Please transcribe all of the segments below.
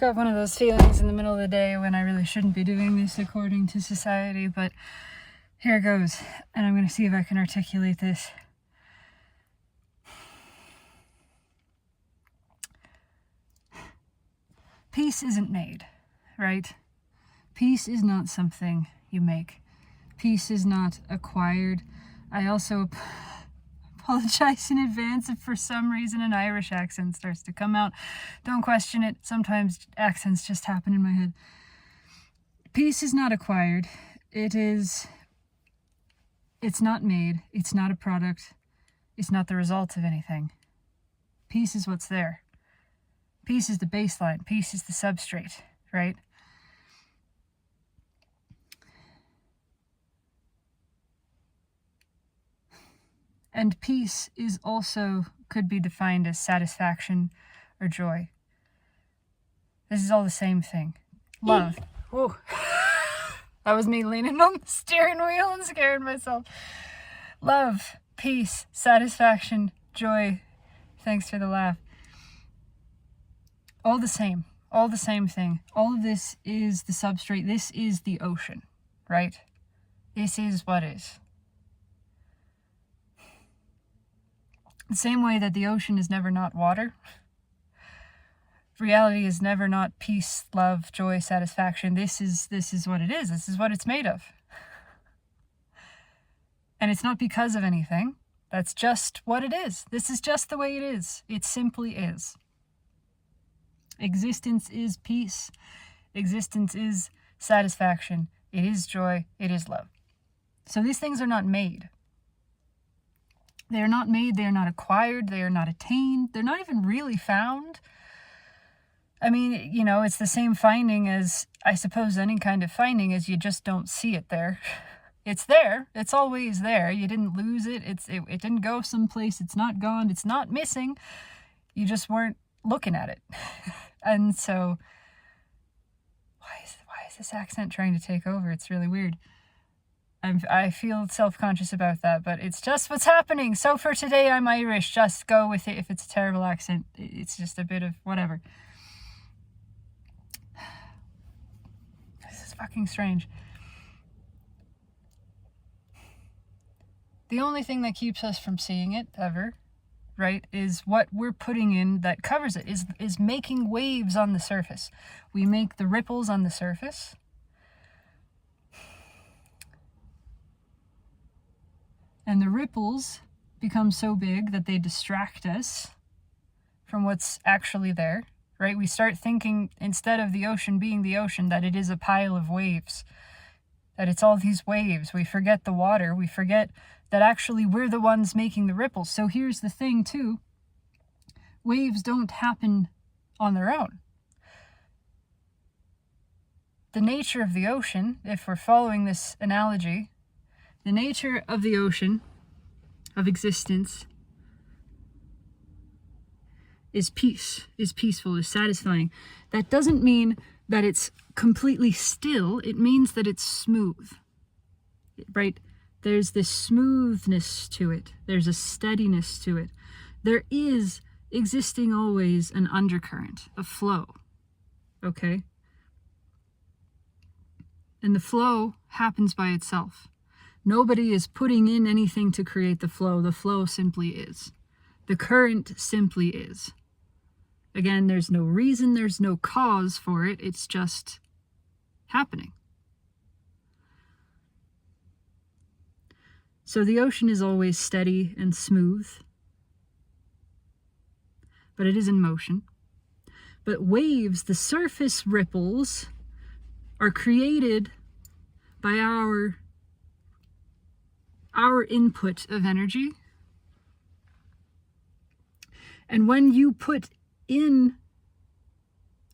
got one of those feelings in the middle of the day when I really shouldn't be doing this according to society, but here it goes, and I'm going to see if I can articulate this. Peace isn't made, right? Peace is not something you make. Peace is not acquired. I also apologize in advance if for some reason an Irish accent starts to come out. Don't question it. Sometimes accents just happen in my head. Peace is not acquired. It's not made. It's not a product. It's not the result of anything. Peace is what's there. Peace is the baseline. Peace is the substrate, right? And peace is also, could be defined as satisfaction or joy. This is all the same thing. Love. Whoa. That was me leaning on the steering wheel and scaring myself. Love, peace, satisfaction, joy. Thanks for the laugh. All the same thing. All of this is the substrate. This is the ocean, right? This is what is. The same way that the ocean is never not water. Reality is never not peace, love, joy, satisfaction. This is what it is. This is what it's made of. And it's not because of anything. That's just what it is. This is just the way it is. It simply is. Existence is peace. Existence is satisfaction. It is joy. It is love. So these things are not made. They are not made. They are not acquired. They are not attained. They're not even really found. I mean, you know, it's the same finding as, I suppose, any kind of finding is you just don't see it there. It's there. It's always there. You didn't lose it. It didn't go someplace. It's not gone. It's not missing. You just weren't looking at it. And so, why is this accent trying to take over? It's really weird. I feel self-conscious about that, but it's just what's happening. So for today, I'm Irish. Just go with it. If it's a terrible accent, it's just a bit of whatever. This is fucking strange. The only thing that keeps us from seeing it ever, right, is what we're putting in that covers it, is making waves on the surface. We make the ripples on the surface. And the ripples become so big that they distract us from what's actually there, right? We start thinking, instead of the ocean being the ocean, that it is a pile of waves, that it's all these waves. We forget the water. We forget that actually we're the ones making the ripples. So here's the thing too. Waves don't happen on their own. The nature of the ocean, if we're following this analogy, the nature of the ocean, of existence, is peace, is peaceful, is satisfying. That doesn't mean that it's completely still. It means that it's smooth, right? There's this smoothness to it. There's a steadiness to it. There is existing always an undercurrent, a flow, okay? And the flow happens by itself. Nobody is putting in anything to create the flow. The flow simply is. The current simply is. Again, there's no reason, there's no cause for it. It's just happening. So the ocean is always steady and smooth, but it is in motion. But waves, the surface ripples, are created by our input of energy. And when you put in,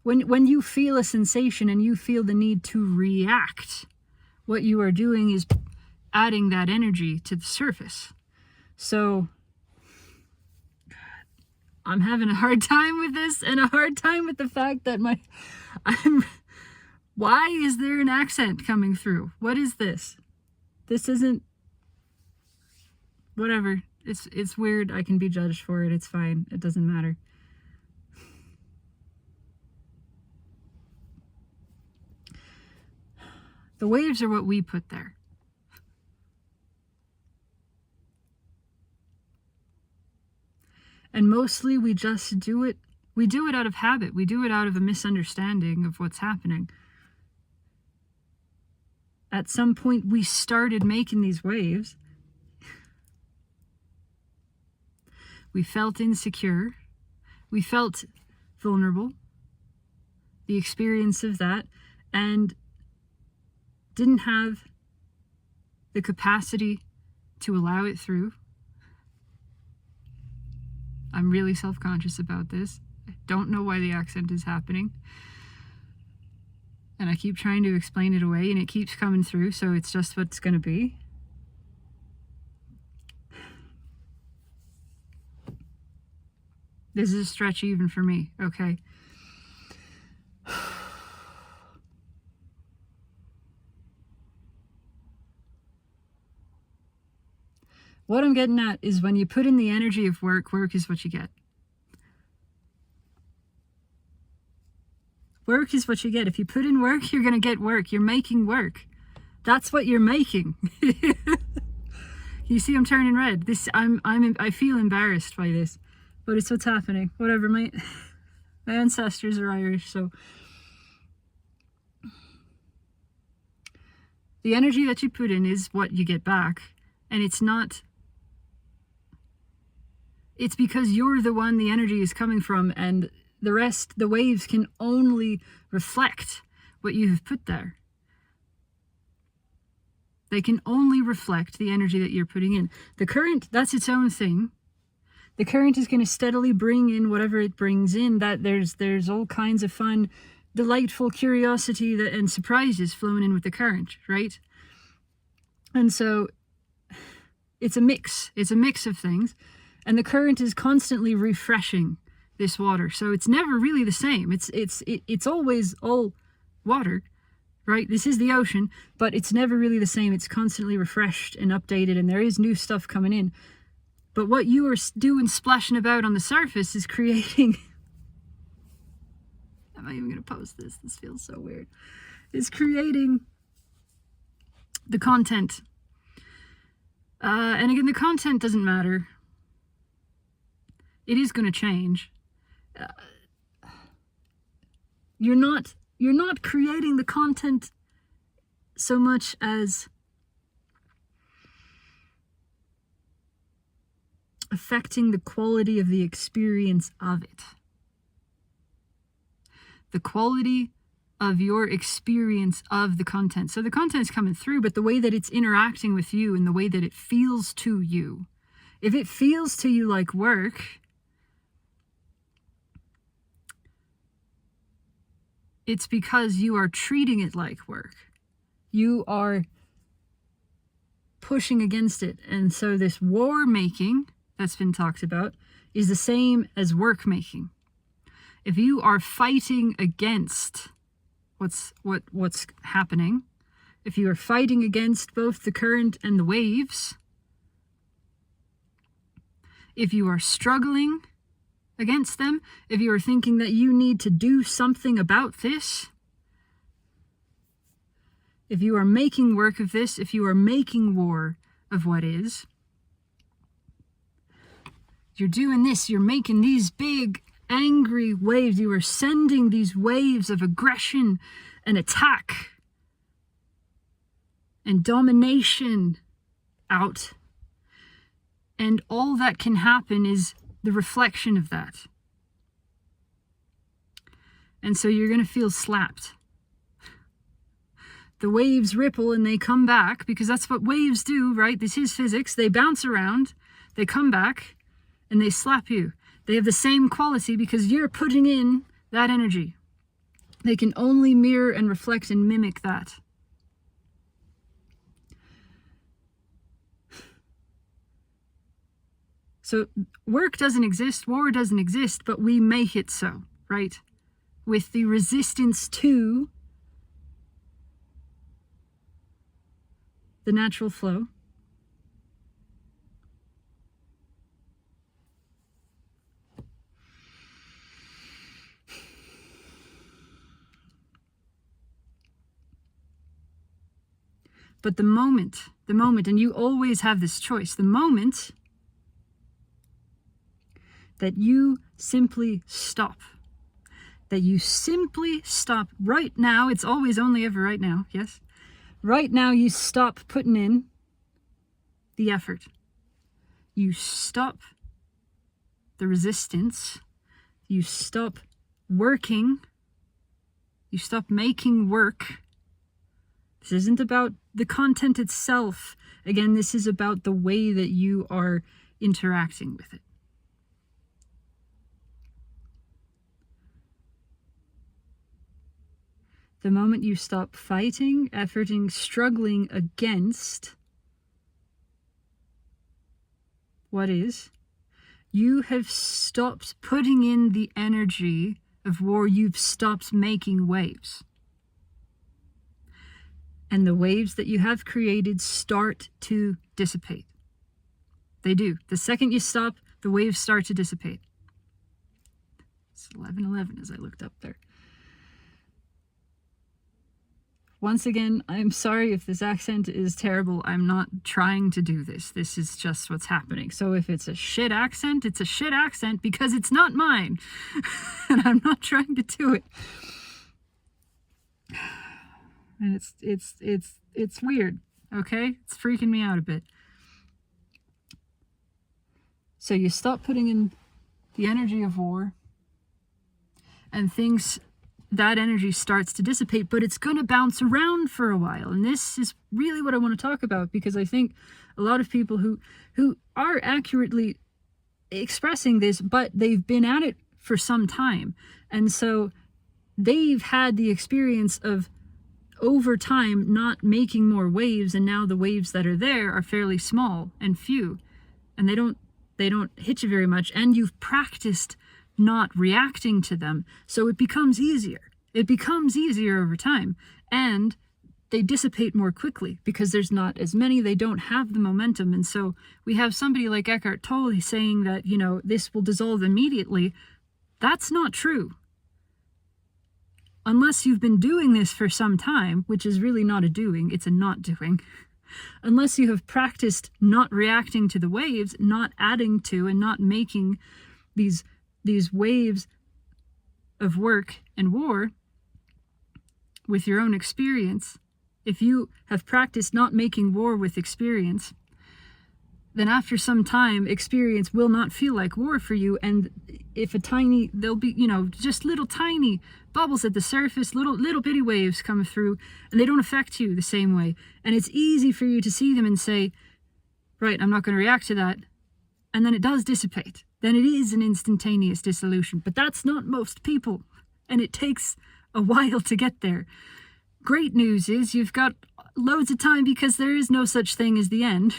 when you feel a sensation and you feel the need to react, what you are doing is adding that energy to the surface. So I'm having a hard time with this, and a hard time with the fact that why is there an accent coming through? What is this? This isn't, whatever. It's weird. I can be judged for it. It's fine. It doesn't matter. The waves are what we put there. And mostly we just do it. We do it out of habit. We do it out of a misunderstanding of what's happening. At some point, we started making these waves. We felt insecure. We felt vulnerable. The experience of that. And didn't have the capacity to allow it through. I'm really self-conscious about this. I don't know why the accent is happening. And I keep trying to explain it away and it keeps coming through, so it's just what it's going to be. This is a stretch even for me, okay? What I'm getting at is when you put in the energy of work, work is what you get. Work is what you get. If you put in work, you're going to get work. You're making work. That's what you're making. You see, I'm turning red. I feel embarrassed by this, but it's what's happening. Whatever. My ancestors are Irish, so the energy that you put in is what you get back, and it's not. It's because you're the one the energy is coming from, and the rest, the waves, can only reflect what you have put there. They can only reflect the energy that you're putting in. The current, that's its own thing. The current is going to steadily bring in whatever it brings in. That there's all kinds of fun, delightful curiosity and surprises flowing in with the current, right? And so it's a mix. It's a mix of things. And the current is constantly refreshing this water. So it's never really the same. It's always all water, right? This is the ocean, but it's never really the same. It's constantly refreshed and updated, and there is new stuff coming in. But what you are doing, splashing about on the surface, is creating... Am I even going to post this? This feels so weird. Is creating the content. And again, the content doesn't matter. It is going to change. You're not creating the content so much as affecting the quality of the experience of it. The quality of your experience of the content. So the content's coming through, but the way that it's interacting with you and the way that it feels to you. If it feels to you like work, it's because you are treating it like work. You are pushing against it. And so this war making that's been talked about is the same as work making. If you are fighting against what's happening, if you are fighting against both the current and the waves, if you are struggling against them, if you are thinking that you need to do something about this, if you are making work of this, if you are making war of what is, you're doing this, you're making these big angry waves, you are sending these waves of aggression and attack and domination out. And all that can happen is the reflection of that. And so you're going to feel slapped. The waves ripple and they come back, because that's what waves do, right? This is physics. They bounce around, they come back, and they slap you. They have the same quality because you're putting in that energy. They can only mirror and reflect and mimic that. So work doesn't exist, war doesn't exist, but we make it so, right? With the resistance to the natural flow. But the moment, and you always have this choice, the moment that you simply stop, right now, it's always only ever right now, yes? Right now you stop putting in the effort. You stop the resistance. You stop working. You stop making work. This isn't about the content itself. Again, this is about the way that you are interacting with it. The moment you stop fighting, efforting, struggling against what is, you have stopped putting in the energy of war. You've stopped making waves. And the waves that you have created start to dissipate. They do. The second you stop, the waves start to dissipate. It's 11:11 as I looked up there. Once again, I'm sorry if this accent is terrible. I'm not trying to do this. This is just what's happening. So if it's a shit accent, it's a shit accent because it's not mine. And I'm not trying to do it. And it's weird, okay? It's freaking me out a bit. So you stop putting in the energy of war, and that energy starts to dissipate, but it's going to bounce around for a while. And this is really what I want to talk about, because I think a lot of people who are accurately expressing this, but they've been at it for some time. And so they've had the experience of over time not making more waves, and now the waves that are there are fairly small and few, and they don't hit you very much, and you've practiced not reacting to them, so it becomes easier. It becomes easier over time, and they dissipate more quickly because there's not as many. They don't have the momentum. And so we have somebody like Eckhart Tolle saying that, this will dissolve immediately. That's not true. Unless you've been doing this for some time, which is really not a doing, it's a not doing. Unless you have practiced not reacting to the waves, not adding to and not making these waves of work and war with your own experience, if you have practiced not making war with experience, then after some time, experience will not feel like war for you. And if there'll be, just little tiny bubbles at the surface, little bitty waves come through, and they don't affect you the same way. And it's easy for you to see them and say, right, I'm not going to react to that. And then it does dissipate. Then it is an instantaneous dissolution. But that's not most people. And it takes a while to get there. Great news is you've got loads of time, because there is no such thing as the end.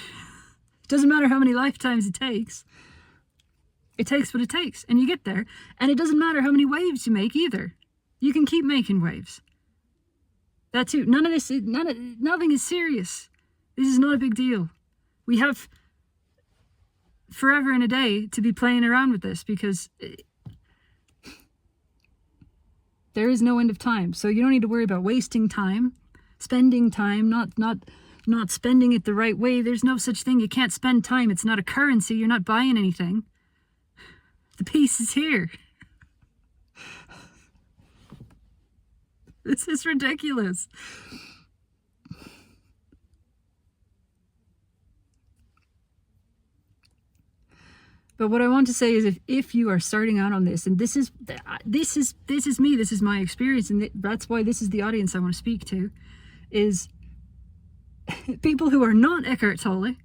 It doesn't matter how many lifetimes it takes. It takes what it takes, and you get there. And it doesn't matter how many waves you make either. You can keep making waves. That too. Nothing is serious. This is not a big deal. We have forever and a day to be playing around with this, because there is no end of time. So you don't need to worry about wasting time, spending time, not spending it the right way. There's no such thing. You can't spend time. It's not a currency. You're not buying anything. The peace is here. This is ridiculous. But what I want to say is, if you are starting out on this, and this is me, this is my experience, and that's why this is the audience I want to speak to, is people who are not Eckhart Tolle,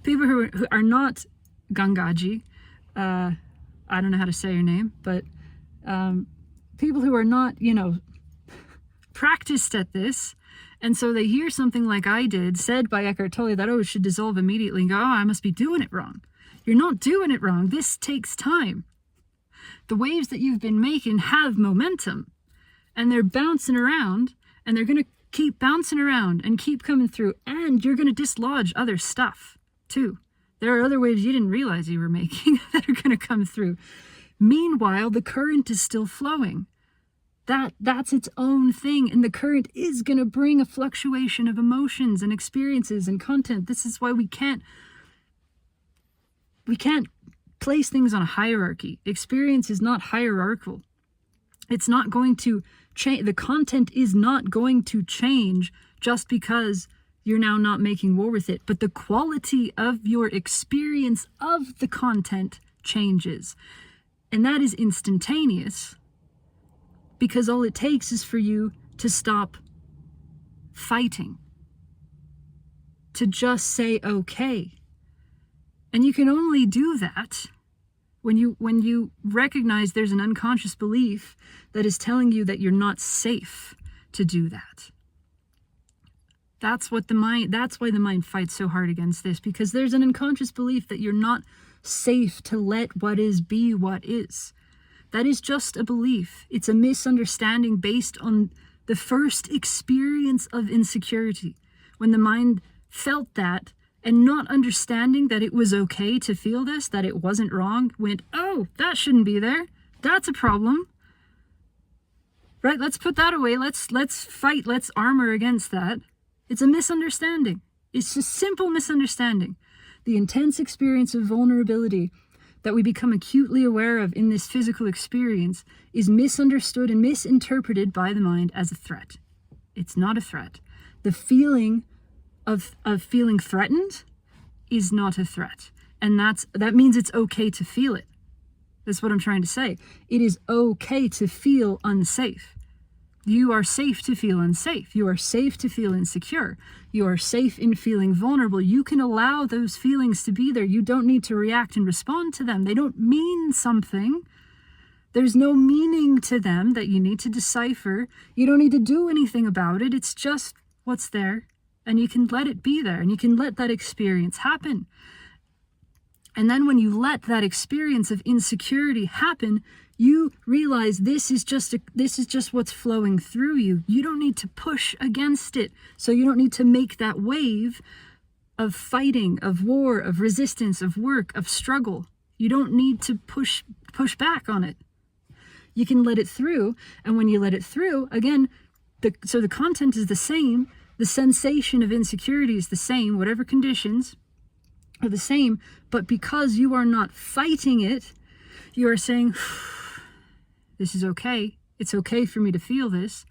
people who are not Gangaji, I don't know how to say your name, but people who are not, practiced at this, and so they hear something like I did, said by Eckhart Tolle, that, it should dissolve immediately, and go, I must be doing it wrong. You're not doing it wrong. This takes time. The waves that you've been making have momentum, and they're bouncing around, and they're going to keep bouncing around and keep coming through, and you're going to dislodge other stuff too. There are other waves you didn't realize you were making that are going to come through. Meanwhile, the current is still flowing. That's its own thing. And the current is going to bring a fluctuation of emotions and experiences and content. This is why we can't place things on a hierarchy. Experience is not hierarchical. It's not going to change. The content is not going to change just because you're now not making war with it. But the quality of your experience of the content changes. And that is instantaneous, because all it takes is for you to stop fighting, to just say okay. And you can only do that when you recognize there's an unconscious belief that is telling you that you're not safe to do that. That's why the mind fights so hard against this, because there's an unconscious belief that you're not safe to let what is be what is. That is just a belief. It's a misunderstanding based on the first experience of insecurity. When the mind felt that, and not understanding that it was okay to feel this, that it wasn't wrong, went, oh, that shouldn't be there. That's a problem. Right? Let's put that away. Let's fight. Let's armor against that. It's a misunderstanding. It's a simple misunderstanding. The intense experience of vulnerability that we become acutely aware of in this physical experience is misunderstood and misinterpreted by the mind as a threat. It's not a threat. The feeling of feeling threatened is not a threat. And that means it's okay to feel it. That's what I'm trying to say. It is okay to feel unsafe. You are safe to feel unsafe. You are safe to feel insecure. You are safe in feeling vulnerable. You can allow those feelings to be there. You don't need to react and respond to them. They don't mean something. There's no meaning to them that you need to decipher. You don't need to do anything about it. It's just what's there. And you can let it be there. And you can let that experience happen. And then when you let that experience of insecurity happen, you realize this is just what's flowing through you. You don't need to push against it. So you don't need to make that wave of fighting, of war, of resistance, of work, of struggle. You don't need to push back on it. You can let it through. And when you let it through, again, so the content is the same. The sensation of insecurity is the same. Whatever conditions are the same. But because you are not fighting it, you are saying, this is okay. It's okay for me to feel this.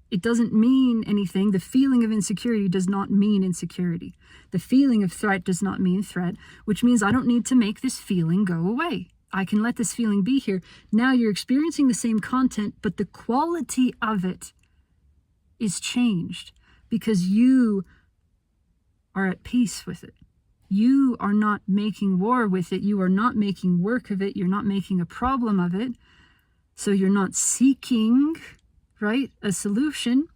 It doesn't mean anything. The feeling of insecurity does not mean insecurity. The feeling of threat does not mean threat, which means I don't need to make this feeling go away. I can let this feeling be here. Now you're experiencing the same content, but the quality of it is changed because you are at peace with it. You are not making war with it. You are not making work of it. You're not making a problem of it. So you're not seeking, right, a solution.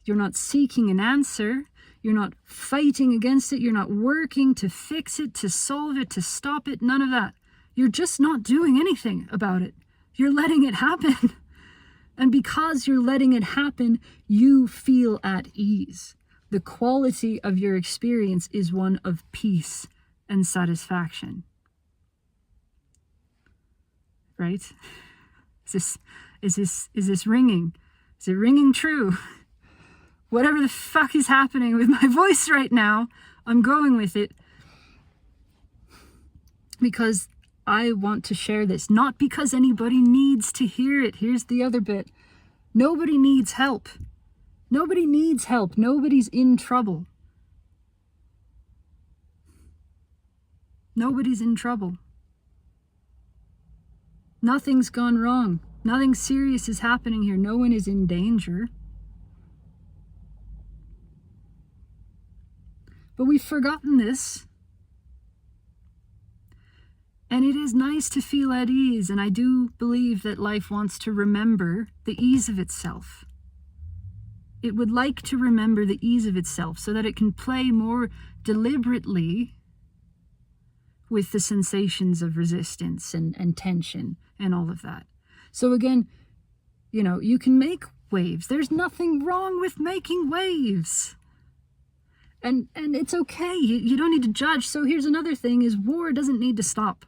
You're not seeking an answer. You're not fighting against it. You're not working to fix it, to solve it, to stop it. None of that. You're just not doing anything about it. You're letting it happen. And because you're letting it happen, you feel at ease. The quality of your experience is one of peace and satisfaction. Right? Is this ringing? Is it ringing true? Whatever the fuck is happening with my voice right now, I'm going with it because I want to share this, not because anybody needs to hear it. Here's the other bit. Nobody needs help. Nobody needs help. Nobody's in trouble. Nobody's in trouble. Nothing's gone wrong. Nothing serious is happening here. No one is in danger. But we've forgotten this. And it is nice to feel at ease, and I do believe that life wants to remember the ease of itself. It would like to remember the ease of itself so that it can play more deliberately with the sensations of resistance and tension and all of that. So again, you can make waves. There's nothing wrong with making waves. And it's okay. You don't need to judge. So here's another thing is war doesn't need to stop.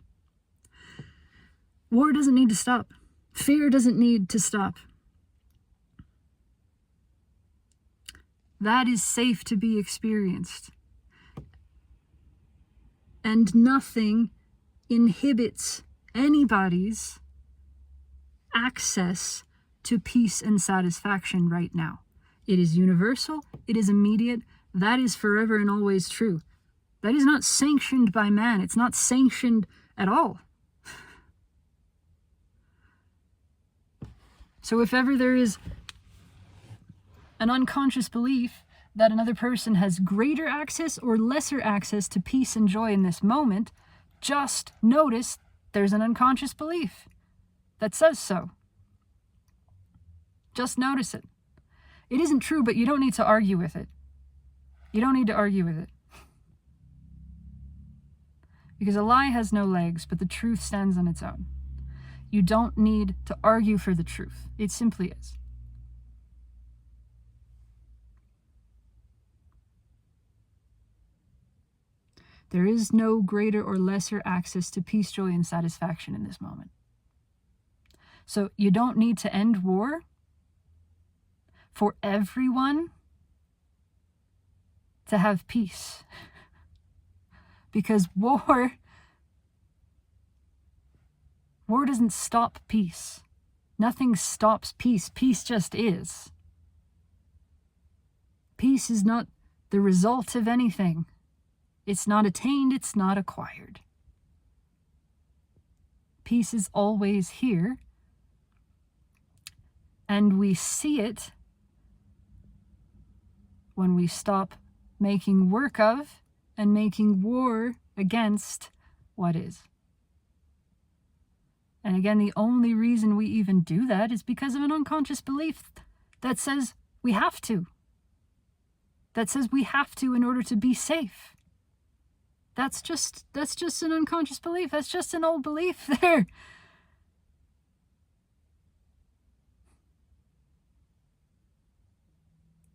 War doesn't need to stop. Fear doesn't need to stop. That is safe to be experienced. And nothing inhibits anybody's access to peace and satisfaction right now. It is universal, it is immediate, that is forever and always true. That is not sanctioned by man, it's not sanctioned at all. So if ever there is an unconscious belief that another person has greater access or lesser access to peace and joy in this moment, just notice there's an unconscious belief that says so. Just notice it. It isn't true, but you don't need to argue with it. You don't need to argue with it. Because a lie has no legs, but the truth stands on its own. You don't need to argue for the truth. It simply is. There is no greater or lesser access to peace, joy, and satisfaction in this moment. So you don't need to end war for everyone to have peace. Because war doesn't stop peace. Nothing stops peace. Peace just is. Peace is not the result of anything. It's not attained, it's not acquired. Peace is always here, and we see it when we stop making work of and making war against what is. And again, the only reason we even do that is because of an unconscious belief that says we have to. That says we have to in order to be safe. That's just an unconscious belief. That's just an old belief there.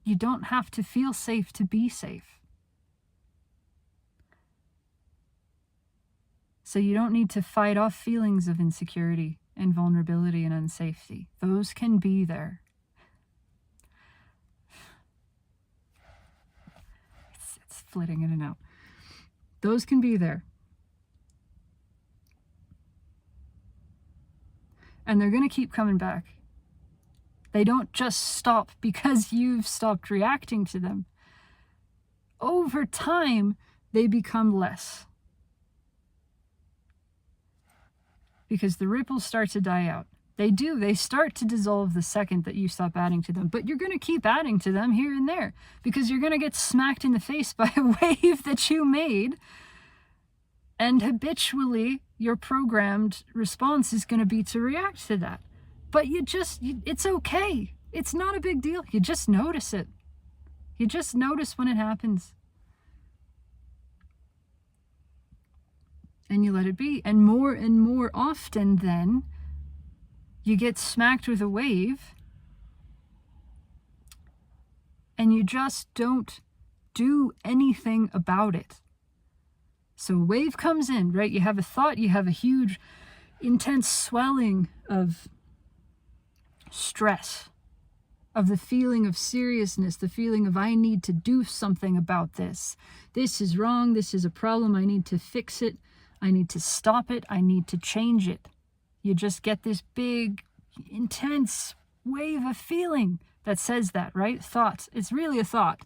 You don't have to feel safe to be safe. So you don't need to fight off feelings of insecurity and vulnerability and unsafety. Those can be there. It's flitting in and out. Those can be there. And they're going to keep coming back. They don't just stop because you've stopped reacting to them. Over time, they become less. Because the ripples start to die out. They do. They start to dissolve the second that you stop adding to them. But you're going to keep adding to them here and there. Because you're going to get smacked in the face by a wave that you made. And habitually, your programmed response is going to be to react to that. But it's okay. It's not a big deal. You just notice it. You just notice when it happens. And you let it be. And more often then, you get smacked with a wave and you just don't do anything about it. So a wave comes in, right? You have a thought, you have a huge, intense swelling of stress, of the feeling of seriousness, the feeling of I need to do something about this. This is wrong, this is a problem, I need to fix it, I need to stop it, I need to change it. You just get this big, intense wave of feeling that says that, right? Thoughts. It's really a thought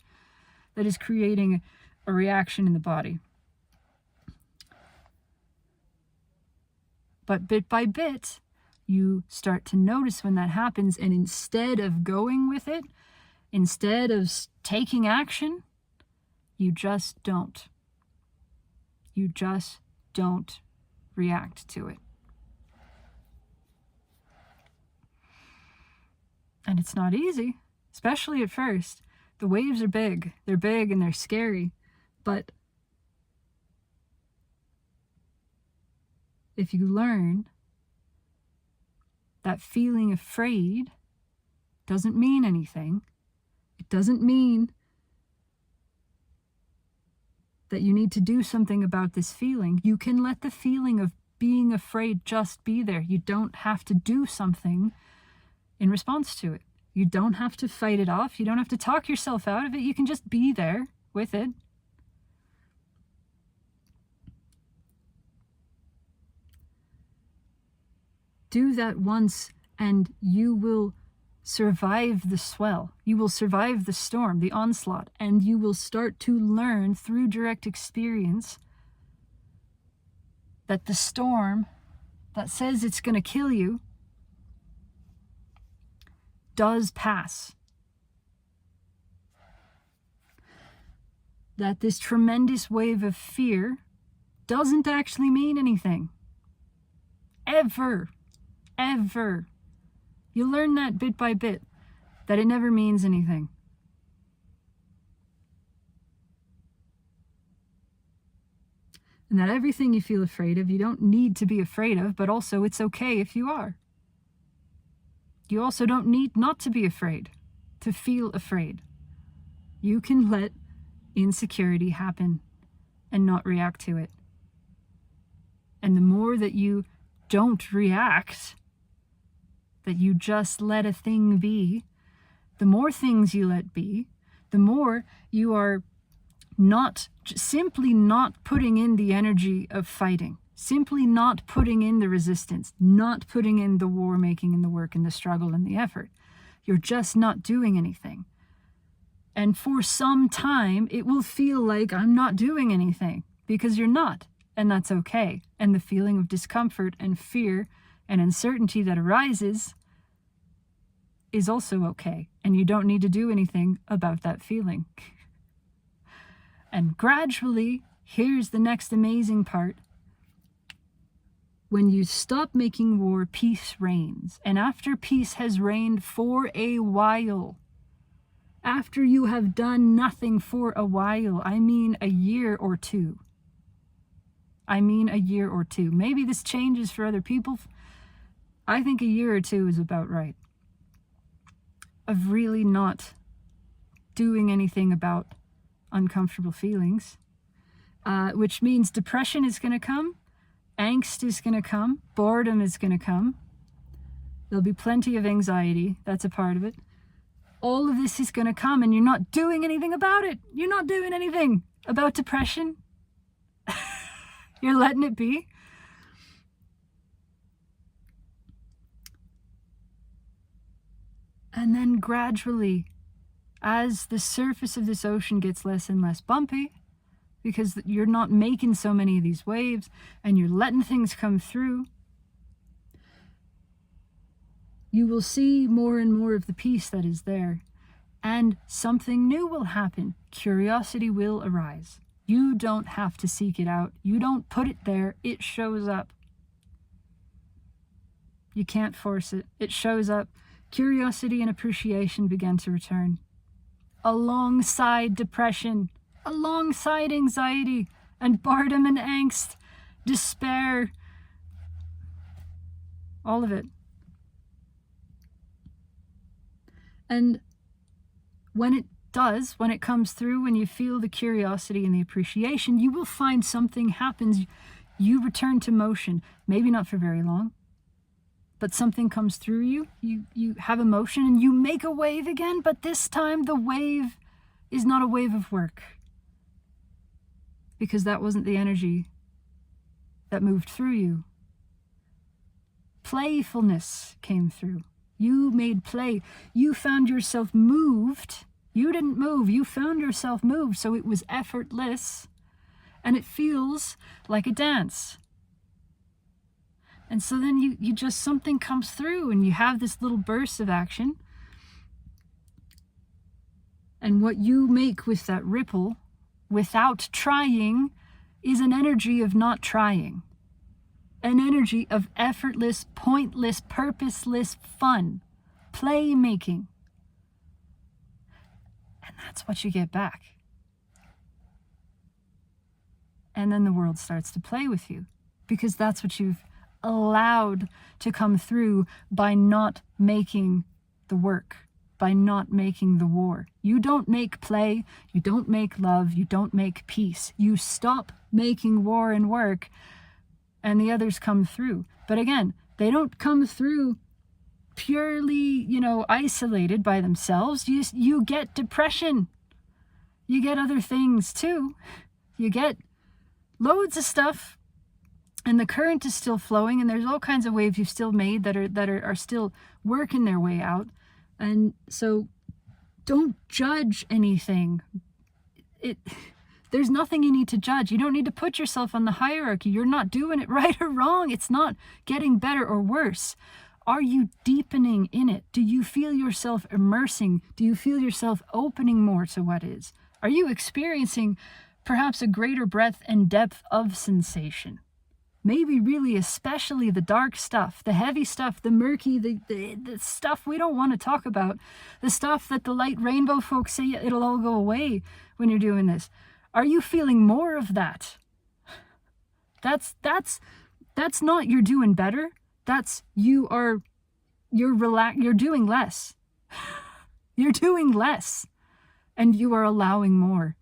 that is creating a reaction in the body. But bit by bit, you start to notice when that happens, and instead of going with it, instead of taking action, you just don't. You just don't react to it. And it's not easy, especially at first. The waves are big. They're big and they're scary. But if you learn that feeling afraid doesn't mean anything, it doesn't mean that you need to do something about this feeling. You can let the feeling of being afraid just be there. You don't have to do something in response to it. You don't have to fight it off. You don't have to talk yourself out of it. You can just be there with it. Do that once and you will survive the swell. You will survive the storm, the onslaught, and you will start to learn through direct experience that the storm that says it's going to kill you does pass. That this tremendous wave of fear doesn't actually mean anything. Ever. Ever. You learn that bit by bit, that it never means anything. And that everything you feel afraid of, you don't need to be afraid of, but also it's okay if you are. You also don't need not to be afraid, to feel afraid. You can let insecurity happen and not react to it. And the more that you don't react, that you just let a thing be, the more things you let be, the more you are simply not putting in the energy of fighting, simply not putting in the resistance, not putting in the war making and the work and the struggle and the effort. You're just not doing anything. And for some time, it will feel like I'm not doing anything, because you're not, and that's okay. And the feeling of discomfort and fear and uncertainty that arises is also okay, and you don't need to do anything about that feeling. And gradually, here's the next amazing part. When you stop making war, peace reigns. And after peace has reigned for a while, after you have done nothing for a while, I mean a year or two. Maybe this changes for other people. I think a year or two is about right. Of really not doing anything about uncomfortable feelings, which means depression is going to come, angst is going to come, boredom is going to come. There'll be plenty of anxiety. That's a part of it. All of this is going to come, and you're not doing anything about it. You're not doing anything about depression. You're letting it be. And then gradually, as the surface of this ocean gets less and less bumpy, because you're not making so many of these waves and you're letting things come through, you will see more and more of the peace that is there. And something new will happen. Curiosity will arise. You don't have to seek it out. You don't put it there. It shows up. You can't force it. It shows up. Curiosity and appreciation began to return. Alongside depression, alongside anxiety and boredom and angst, despair, all of it. And when it comes through, when you feel the curiosity and the appreciation, you will find something happens. You return to motion, maybe not for very long, but something comes through you. You have emotion and you make a wave again, but this time the wave is not a wave of work, because that wasn't the energy that moved through you. Playfulness came through. You made play. You found yourself moved. You didn't move. You found yourself moved. So it was effortless. And it feels like a dance. And so then you just, something comes through and you have this little burst of action. And what you make with that ripple, without trying, is an energy of not trying. An energy of effortless, pointless, purposeless fun, playmaking. And that's what you get back. And then the world starts to play with you, because that's what you've allowed to come through by not making the work, by not making the war. You don't make play, you don't make love, you don't make peace. You stop making war and work, and the others come through. But again, they don't come through purely, isolated by themselves, you get depression. You get other things too. You get loads of stuff, and the current is still flowing, and there's all kinds of waves you've still made that are still working their way out. And so don't judge anything. There's nothing you need to judge. You don't need to put yourself on the hierarchy. You're not doing it right or wrong. It's not getting better or worse. Are you deepening in it? Do you feel yourself immersing? Do you feel yourself opening more to what is? Are you experiencing perhaps a greater breadth and depth of sensation? Maybe really especially the dark stuff, the heavy stuff, the murky, the stuff we don't want to talk about, the stuff that the light rainbow folks say it'll all go away when you're doing this. Are you feeling more of that? That's not you're doing better. That's you're doing less. You're doing less, and you are allowing more.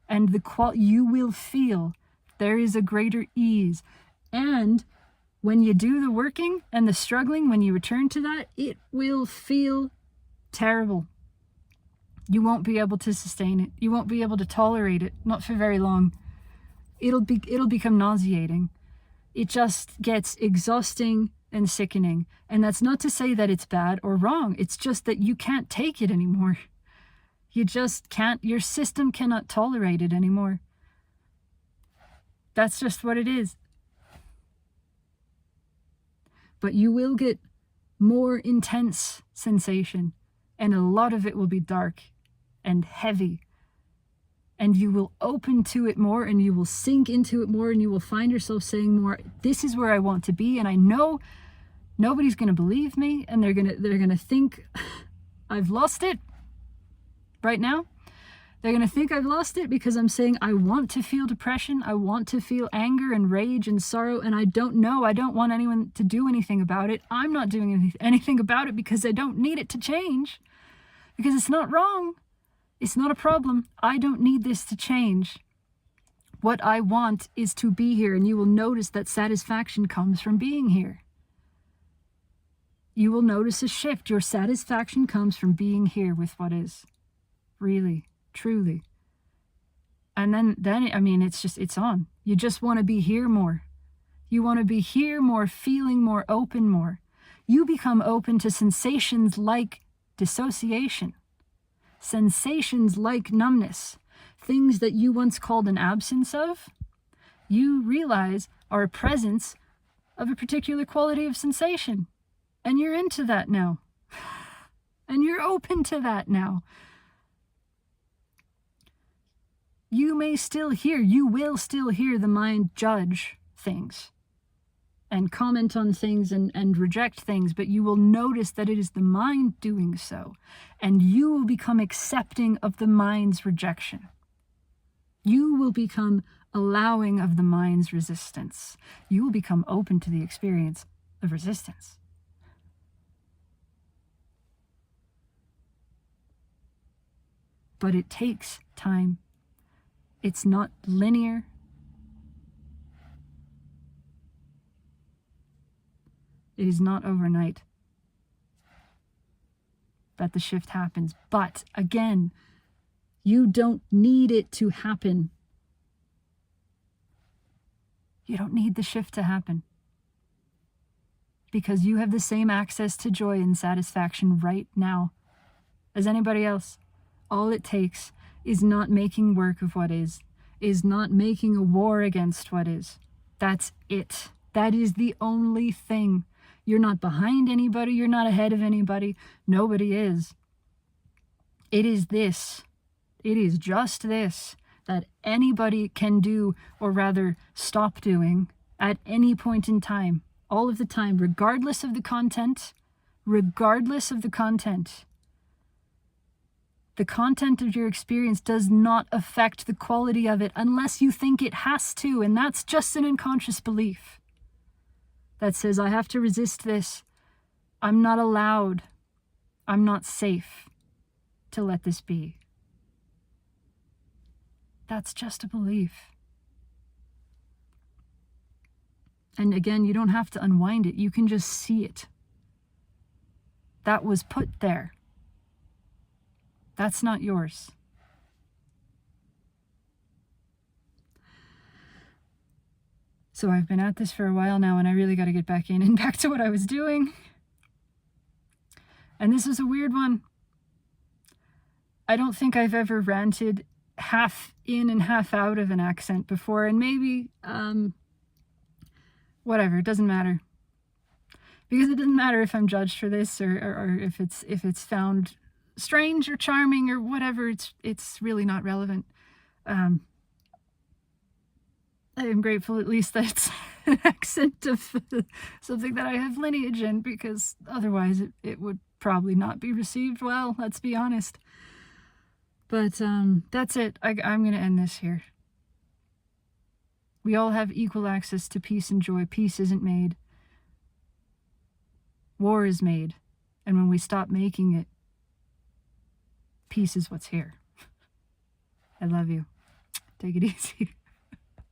And you will feel there is a greater ease. And when you do the working and the struggling, when you return to that, it will feel terrible. You won't be able to sustain it. You won't be able to tolerate it, not for very long. It'll become nauseating. It just gets exhausting and sickening. And that's not to say that it's bad or wrong. It's just that you can't take it anymore. You just can't. Your system cannot tolerate it anymore. That's just what it is. But you will get more intense sensation, and a lot of it will be dark and heavy. And you will open to it more, and you will sink into it more, and you will find yourself saying more, this is where I want to be. And I know nobody's going to believe me, and they're going to think I've lost it right now. They're going to think I've lost it because I'm saying I want to feel depression. I want to feel anger and rage and sorrow, and I don't know. I don't want anyone to do anything about it. I'm not doing anything about it because I don't need it to change, because it's not wrong. It's not a problem. I don't need this to change. What I want is to be here, and you will notice that satisfaction comes from being here. You will notice a shift. Your satisfaction comes from being here with what is. Really, truly. And then I mean, it's on. You just want to be here more. You want to be here more, feeling more, open more. You become open to sensations like dissociation. Sensations like numbness, things that you once called an absence of, you realize are a presence of a particular quality of sensation. And you're into that now. And you're open to that now. You will still hear the mind judge things and comment on things and reject things, but you will notice that it is the mind doing so, and you will become accepting of the mind's rejection. You will become allowing of the mind's resistance. You will become open to the experience of resistance. But it takes time. It's not linear. It is not overnight that the shift happens. But again, you don't need it to happen. You don't need the shift to happen, because you have the same access to joy and satisfaction right now as anybody else. All it takes is not making work of what is not making a war against what is. That's it. That is the only thing. You're not behind anybody. You're not ahead of anybody. Nobody is. It is this. It is just this that anybody can do, or rather stop doing, at any point in time, all of the time, regardless of the content. Regardless of the content. The content of your experience does not affect the quality of it unless you think it has to, and that's just an unconscious belief that says, I have to resist this. I'm not allowed. I'm not safe to let this be. That's just a belief. And again, you don't have to unwind it. You can just see it. That was put there. That's not yours. So I've been at this for a while now, and I really got to get back in and back to what I was doing. And this is a weird one. I don't think I've ever ranted half in and half out of an accent before, and maybe, whatever, it doesn't matter. Because it doesn't matter if I'm judged for this or if it's found strange or charming or whatever. It's really not relevant. I am grateful at least that it's an accent of something that I have lineage in, because otherwise it would probably not be received well, let's be honest. But that's it. I'm going to end this here. We all have equal access to peace and joy. Peace isn't made. War is made. And when we stop making it, peace is what's here. I love you. Take it easy.